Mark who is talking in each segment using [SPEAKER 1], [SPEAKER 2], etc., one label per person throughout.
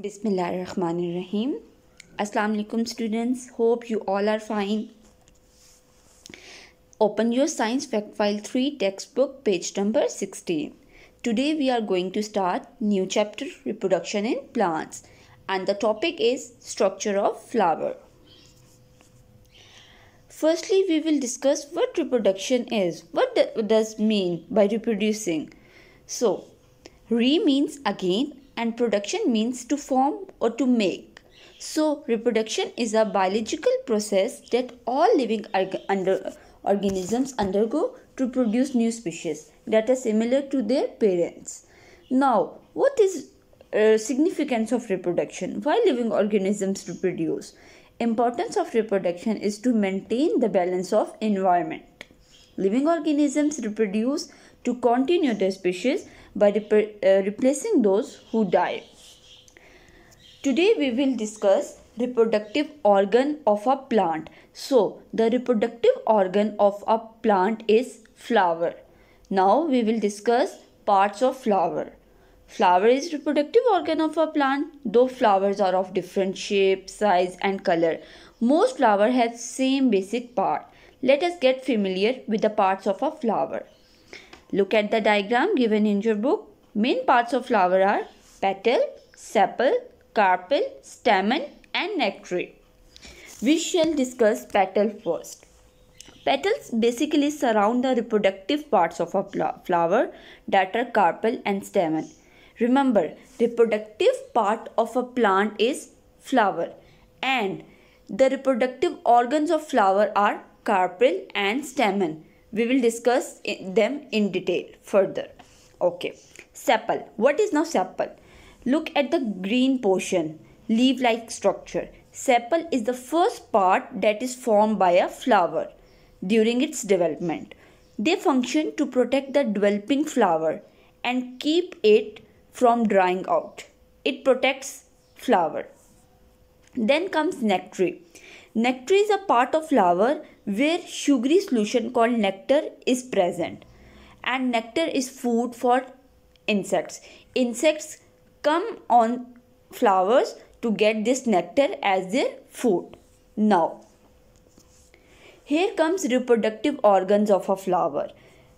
[SPEAKER 1] Bismillahirrahmanirrahim. Assalamu alaikum students. Hope you all are fine. Open your Science Fact File 3 textbook page number 16. Today we are going to start new chapter Reproduction in Plants and the topic is Structure of Flower. Firstly, we will discuss what reproduction is. What does mean by reproducing? So, re means again and production means to form or to make. So, reproduction is a biological process that all living organisms undergo to produce new species that are similar to their parents. Now, what is significance of reproduction? Why living organisms reproduce? Importance of reproduction is to maintain the balance of environment. Living organisms reproduce to continue their species by replacing those who die. Today we will discuss reproductive organ of a plant. So, the reproductive organ of a plant is flower. Now we will discuss parts of flower. Flower is reproductive organ of a plant. Though flowers are of different shape, size and color, most flower have same basic part. Let us get familiar with the parts of a flower. Look at the diagram given in your book. Main parts of flower are petal, sepal, carpel, stamen and nectary. We shall discuss petal first. Petals basically surround the reproductive parts of a flower that are carpel and stamen. Remember, reproductive part of a plant is flower and the reproductive organs of flower are carpel and stamen. We will discuss them in detail further. Okay. Sepal. What is now sepal? Look at the green portion, leaf-like structure. Sepal is the first part that is formed by a flower during its development. They function to protect the developing flower and keep it from drying out. It protects flower. Then comes nectary. Nectary is a part of flower where sugary solution called nectar is present, and nectar is food for insects. Insects come on flowers to get this nectar as their food. Now, here comes reproductive organs of a flower.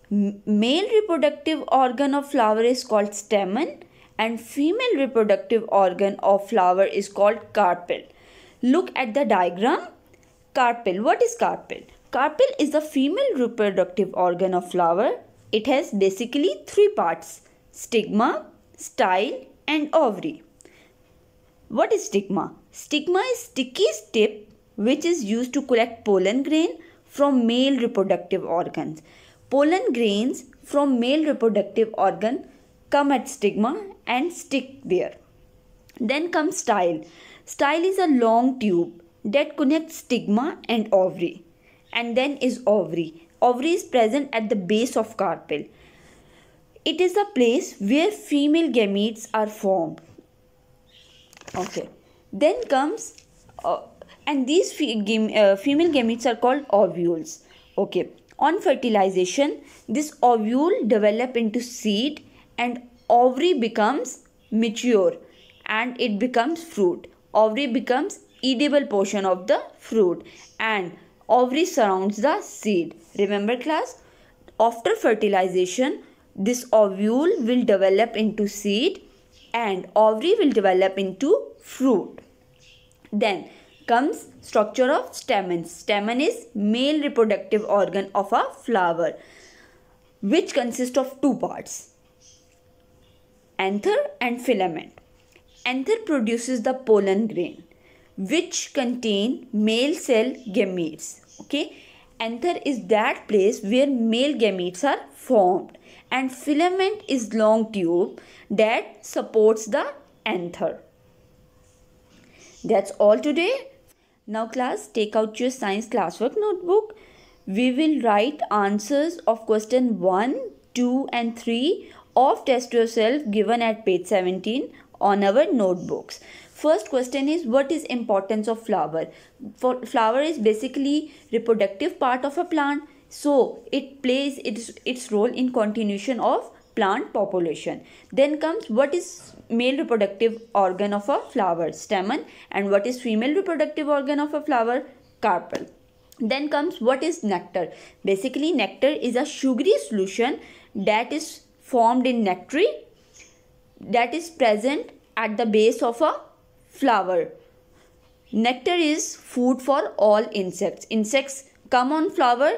[SPEAKER 1] Male reproductive organ of flower is called stamen and female reproductive organ of flower is called carpel. Look at the diagram. Carpel. What is carpel? Carpel is the female reproductive organ of flower. It has basically three parts: stigma, style and ovary. What is stigma? Stigma is sticky tip which is used to collect pollen grain from male reproductive organs. Pollen grains from male reproductive organ come at stigma and stick there. Then comes style. Style is a long tube that connects stigma and ovary. And then is ovary. Ovary is present at the base of carpel. It is a place where female gametes are formed. Okay. Then comes, and these female gametes are called ovules. Okay. On fertilization, this ovule develop into seed and ovary becomes mature and it becomes fruit. Ovary becomes edible portion of the fruit and ovary surrounds the seed. Remember class, after fertilization, this ovule will develop into seed and ovary will develop into fruit. Then comes structure of stamen. Stamen is male reproductive organ of a flower which consists of two parts, anther and filament. Anther produces the pollen grain which contain male cell gametes. Okay, anther is that place where male gametes are formed and filament is long tube that supports the anther. That's all today. Now class, take out your science classwork notebook. We will write answers of question 1, 2 and 3 of test yourself given at page 17 on our notebooks. First question is, what is importance of flower? Flower is basically reproductive part of a plant. So it plays its role in continuation of plant population. Then comes what is male reproductive organ of a flower, stamen, and what is female reproductive organ of a flower, carpel. Then comes what is nectar. Basically, nectar is a sugary solution that is formed in nectary that is present at the base of a flower. Nectar is food for all insects. Insects come on flower